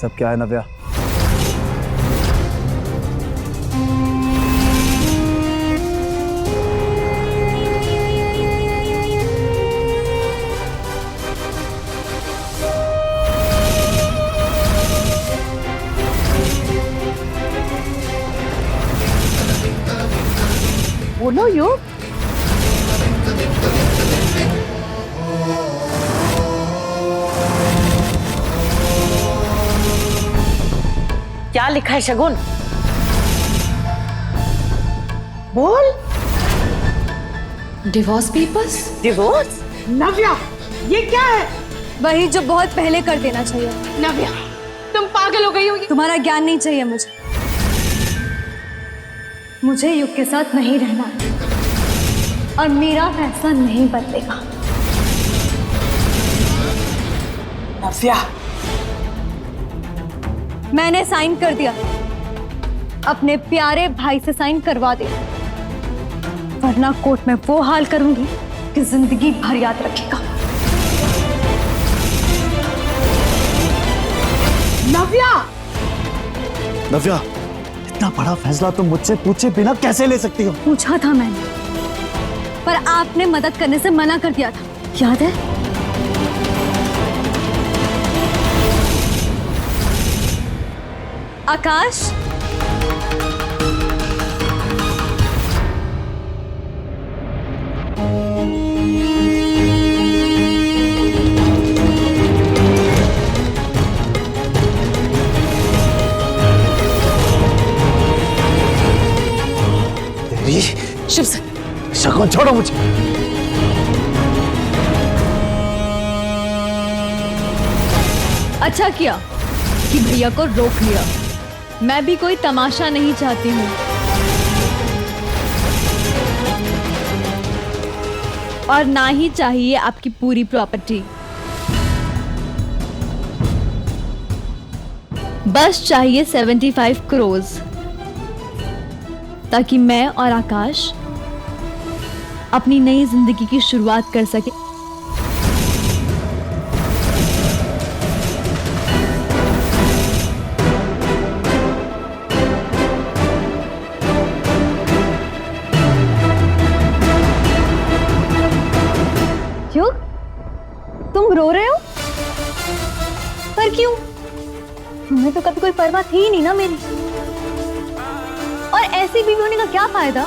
सब क्या है नव्या? बोलो युग। क्या लिखा है शगुन? बोल। Divorce papers? डिवोर्स? नव्या, ये क्या है? वही जो बहुत पहले कर देना चाहिए। नव्या, तुम पागल हो गई होगी। तुम्हारा ज्ञान नहीं चाहिए मुझे युग के साथ नहीं रहना और मेरा फैसला नहीं बदलेगा। नव्या, मैंने साइन कर दिया, अपने प्यारे भाई से साइन करवा दे, वरना कोर्ट में वो हाल करूंगी कि जिंदगी भर याद रखेगा। नव्या, नव्या, इतना बड़ा फैसला तुम मुझसे पूछे बिना कैसे ले सकती हो? पूछा था मैंने, पर आपने मदद करने से मना कर दिया था, याद है? आकाश, शिव से शगुन छोड़ो मुझे। अच्छा किया कि भैया को रोक लिया। मैं भी कोई तमाशा नहीं चाहती हूँ। और ना ही चाहिए आपकी पूरी प्रॉपर्टी। बस चाहिए 75 करोड़, ताकि मैं और आकाश अपनी नई जिंदगी की शुरुआत कर सके। क्यों? तुम रो रहे हो? पर क्यों? तुम्हें तो कभी कोई परवाह थी ही नहीं ना मेरी। और ऐसी बीवी होने का क्या फायदा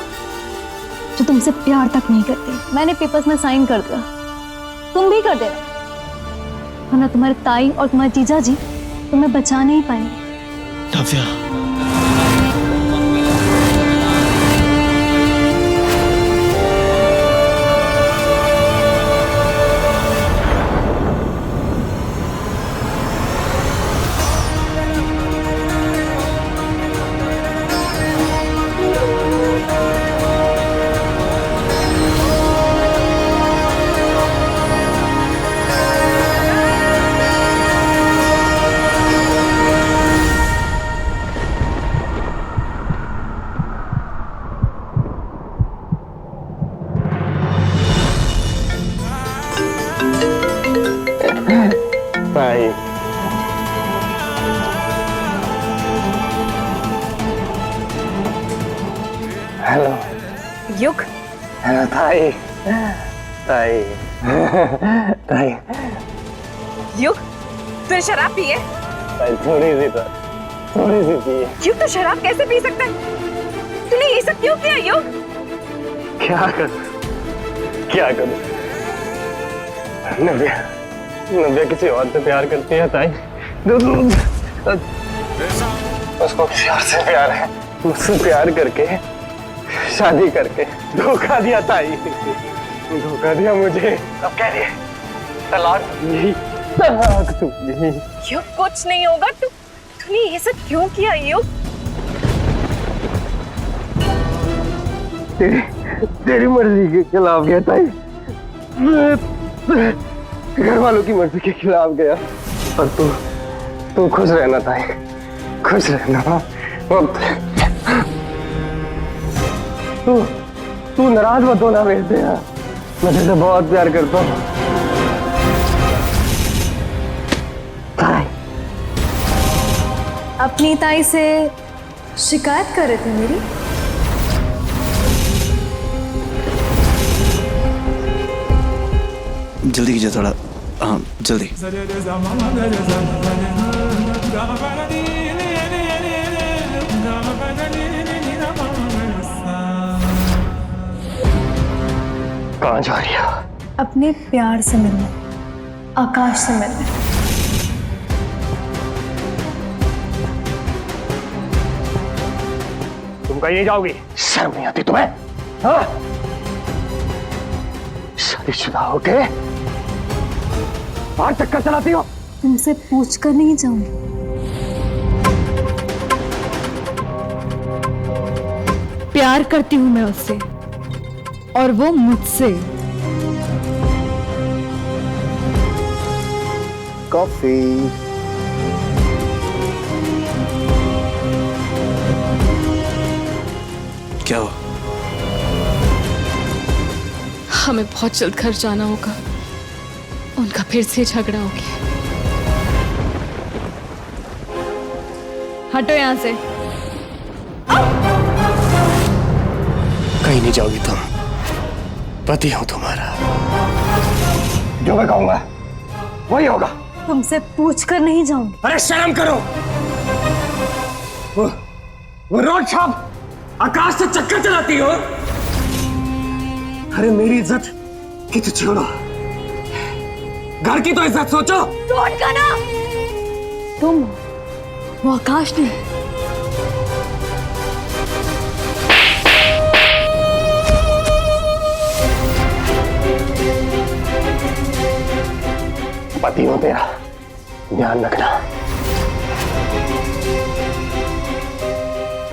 जो तुमसे प्यार तक नहीं करती। मैंने पेपर्स में साइन कर दिया, तुम भी कर देना, वरना तुम्हारे ताई और तुम्हारे जीजा जी तुम्हें बचा नहीं पाएंगे। नव्या, ताई, हेलो युग। ताई, ताई, ताई, युग, तूने शराब पी है? ताई थोड़ी सी पी है। युग, तो शराब कैसे पी सकता है? तूने ये सब क्यों किया युग? क्या करूं? नव्या किसी और से प्यार करती है ताई। उसको किसी और से प्यार है। मुझसे प्यार करके शादी करके धोखा दिया ताई, धोखा दिया मुझे। अब कह रही है तलाक दूंगी, तलाक दूंगी। युग, कुछ नहीं होगा। तूने ये सब क्यों किया युग? तेरी मर्जी के खिलाफ गया ताई, घर वालों की मर्जी के खिलाफ गया। और तू खुश रहना ताई, खुश रहना। तू नाराज मत होना मेरे से यार, मैं तुझसे बहुत प्यार करता हूँ। ताई, अपनी ताई से शिकायत कर रहे थे मेरी? जल्दी कीजिए थोड़ा, हाँ जल्दी। कहाँ जा रही हो? अपने प्यार से मिलने, आकाश से मिलने। तुम कहीं नहीं जाओगी? शर्म नहीं आती तुम्हें? हाँ? शादीशुदा होके बाहर चक्कर चलाती हो? तुमसे पूछ कर नहीं जाऊंगी। प्यार करती हूँ मैं उससे और वो मुझसे। कॉफी। क्या हुआ? हमें बहुत जल्द घर जाना होगा। उनका फिर से झगड़ा हो गया। हटो यहाँ से। कहीं नहीं जाओगी तुम। पति हूं तुम्हारा। जो मैं कहूंगा वही होगा। तुमसे पूछ कर नहीं जाऊंगी। अरे शर्म करो। वो रोड छाप आकाश से चक्कर चलाती हो। अरे मेरी इज्जत की तो छोड़ो, घर की तो इज्जत सोचो। रोड का ना तुम, वो आकाश नहीं। पति हूं तेरा, ध्यान रखना।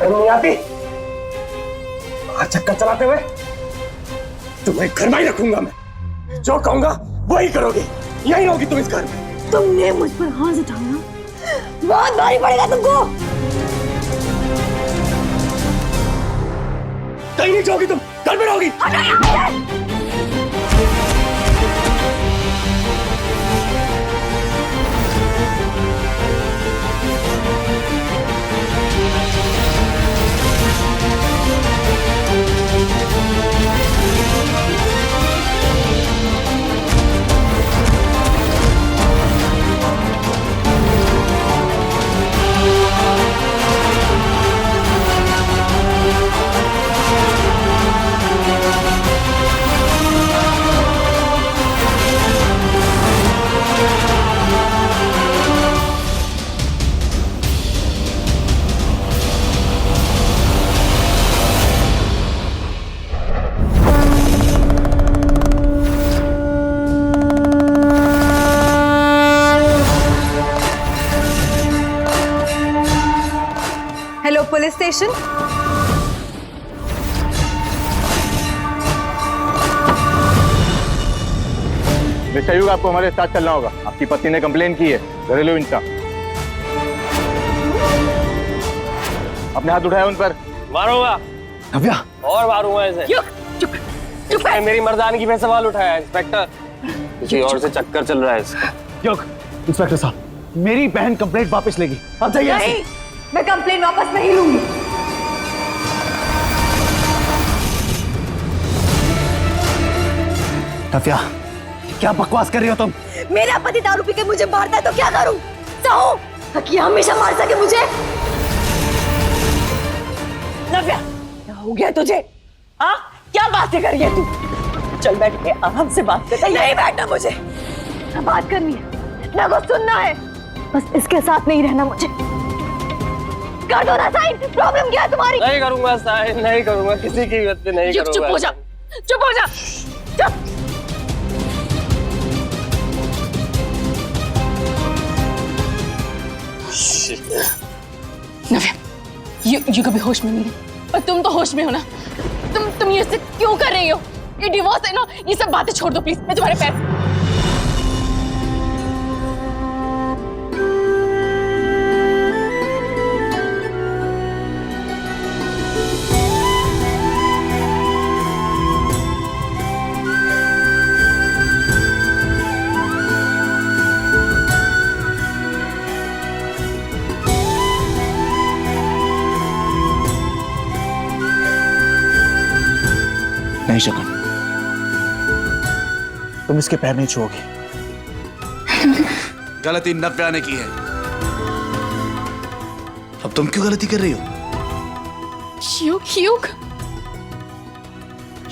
नहीं आती चक्कर चलाते हुए तुम्हें घर में ही रखूंगा मैं। जो कहूंगा वही करोगे। यही रहोगी तुम इस घर में। तुमने मुझ पर हाथ उठाया, बहुत भारी पड़ेगा तुमको। कहीं नहीं जाओगी तुम, घर में रहोगी। Hello police station. मिस्टर युग, आपको हमारे साथ चलना होगा। आपकी पत्नी ने कंप्लेन की है घरेलू हिंसा। अपने हाथ उठाए उन पर। मारूंगा। नव्या। और मारूंगा इसे। इसने मेरी मर्दानगी पे सवाल उठाया। इंस्पेक्टर, किसी और से चक्कर चल रहा है इसका। योग, इंस्पेक्टर साहब, मेरी बहन कंप्लेंट वापस लेगी। आप जाइए यहाँ से। नहीं, मैं कंप्लेन वापस नहीं लूंगी। नव्या, क्या बकवास कर रही हो तुम? मेरा पति दारू पी के मुझे मारता है तो क्या करूं? चाहो ताकि हमेशा मार सके मुझे। नव्या, क्या हो गया तुझे? हाँ, क्या बातें कर रही है तू? चल बैठ के आराम से बात करते। नहीं बैठना मुझे, ना बात करनी है ना कुछ सुनना है। बस इसके साथ नहीं रहना मुझे। कर दो ना साइन। प्रॉब्लम क्या है तुम्हारी? नहीं करूंगा साइन, नहीं करूंगा, किसी की बात पे नहीं करूंगा। चुप हो जा, चुप हो जा, चुप। नव्या, ये कभी होश में नहीं है, और तुम तो होश में हो ना। तुम ये सब क्यों कर रही हो? ये डिवोर्स है ना, ये सब बातें छोड़ दो प्लीज। मैं तुम्हारे पैर। नहीं शकन, तुम इसके पैर नहीं छुओगे। गलती नव्या ने की है। अब तुम क्यों गलती कर रही हो? युग युग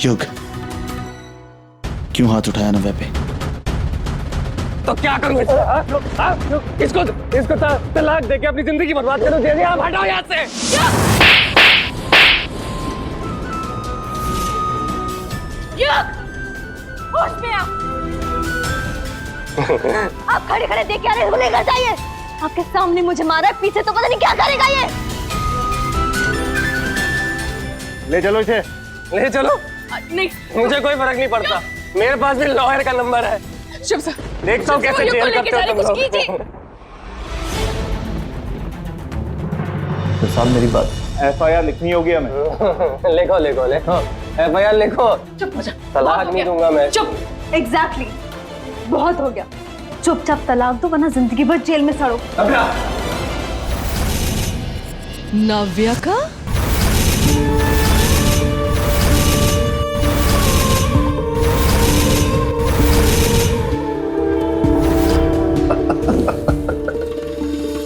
युग, क्यों हाथ उठाया नव्या पे? तो क्या करूं इसको तलाक देके अपनी जिंदगी बर्बाद करो। दे आप हटाओ यहाँ से। होश में आओ। आप खड़े खड़े देख क्या रहे हो? लेकर जाइए। आपके सामने मुझे मारा है, पीछे तो पता नहीं क्या करेगा ये। ले चलो इसे। ले चलो, नहीं मुझे कोई फर्क नहीं पड़ता। मेरे पास भी लॉयर का नंबर है। शुभ सर, देखता हूँ कैसे जेल करते हो तुम कुछ लोग। कीजिए। तो साहब मेरी बात, FIR लिखनी होगी हमें। लिखो लिखो लिखो, FIR लिखो। चुप हो जा। तलाक नहीं दूंगा मैं। चुप। एग्जैक्टली, बहुत हो गया। चुपचाप तलाक दो वरना जिंदगी भर जेल में सड़ो। नव्या का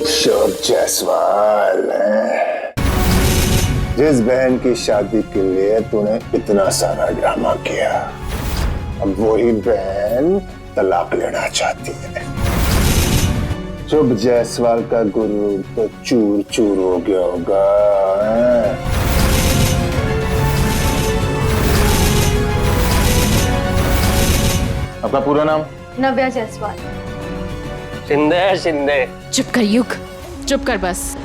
शुभ जायसवाल, जिस बहन की शादी के लिए तूने इतना सारा ड्रामा किया, अब वही बहन तलाक लेना चाहती है। शुभ जायसवाल का गुरु तो चूर चूर हो गया होगा। आपका पूरा नाम? नव्या जायसवाल। शिंदे शिंदे। चुप कर युग, चुप कर बस।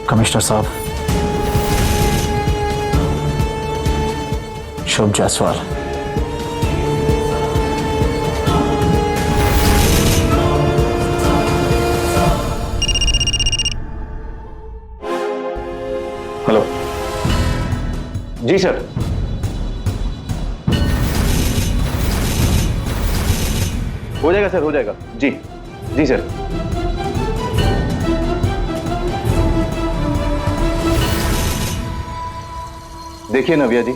कमिश्नर साहब, शुभ जायसवाल। हेलो जी सर। हो जाएगा सर, हो जाएगा। जी जी सर। देखिए नव्या जी,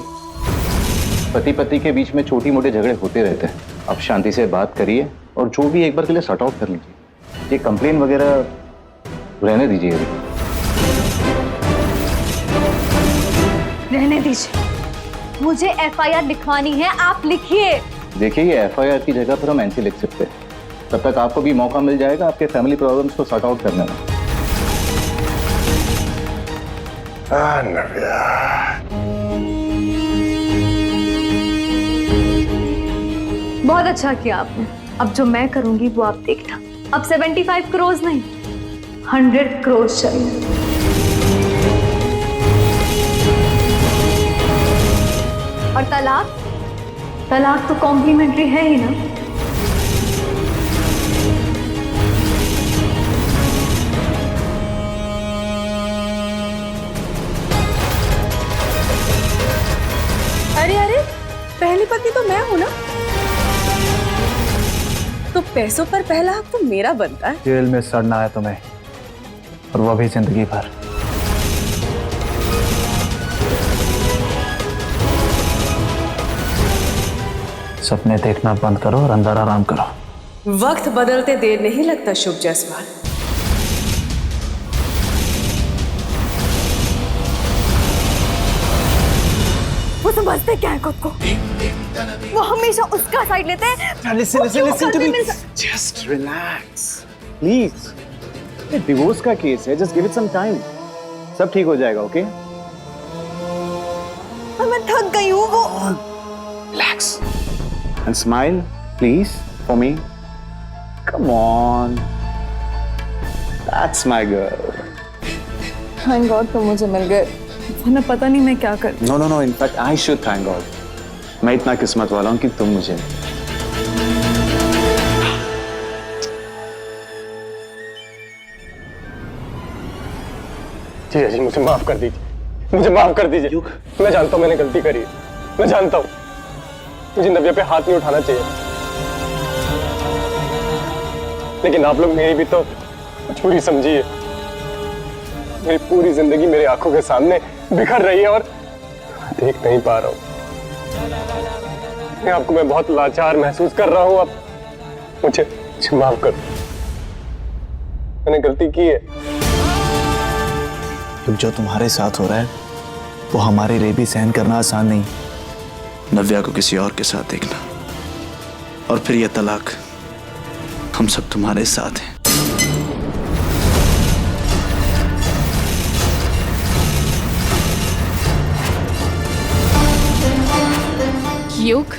पति पति के बीच में छोटी मोटे झगड़े होते रहते हैं। आप शांति से बात करिए और जो भी एक बार के लिए सॉर्ट आउट कर लीजिए। ये कंप्लेन वगैरह रहने दीजिए अभी। रहने दीजिए, मुझे FIR लिखवानी है, आप लिखिए। देखिए, ये FIR की जगह पर हम NC लिख सकते हैं। तब तक आपको भी मौका मिल जाएगा आपके फैमिली प्रॉब्लम्स को सॉर्ट आउट करने में। नव्या, बहुत अच्छा किया आपने। अब जो मैं करूंगी वो आप देखना। अब 75 करोड़ नहीं, 100 करोड़ चाहिए। और तलाक, तलाक तो कॉम्प्लीमेंट्री है ही ना। अरे अरे, पहली पत्नी तो मैं हूं ना, तो पैसों पर पहला हक तो मेरा बनता है। जेल में सड़ना है तुम्हें, और वो भी जिंदगी भर। सपने देखना बंद करो और अंदर आराम करो। वक्त बदलते देर नहीं लगता शुभ जायसवाल। वो समझते क्या है खुद को? वो हमेशा उसका साइड लेते हैं। Listen to me. Just relax, please. ये डिवोर्स का केस है, just give it some time. सब ठीक हो जाएगा, okay? मैं थक गई हूँ। वो Relax and smile, please, for me. Come on. That's my girl. Thank God तुम मुझे मिल गए, वरना पता नहीं मैं क्या करती। No. In fact, I should thank God. मैं इतना किस्मत वाला हूँ कि तुम मुझे। जी मुझे माफ कर दीजिए, मुझे माफ कर दीजिए। मैं जानता हूँ मैंने गलती करी है, मैं जानता हूँ। मुझे नव्या पे हाथ नहीं उठाना चाहिए। लेकिन आप लोग मेरी भी तो मजबूरी समझिए। मेरी पूरी जिंदगी मेरी आंखों के सामने बिखर रही है और देख नहीं पा रहा हूं। आपको मैं बहुत लाचार महसूस कर रहा हूं। अब मुझे माफ कर, मैंने गलती की है। अब जो तुम्हारे साथ हो रहा है वो हमारे लिए भी सहन करना आसान नहीं। नव्या को किसी और के साथ देखना और फिर ये तलाक, हम सब तुम्हारे साथ हैं। युग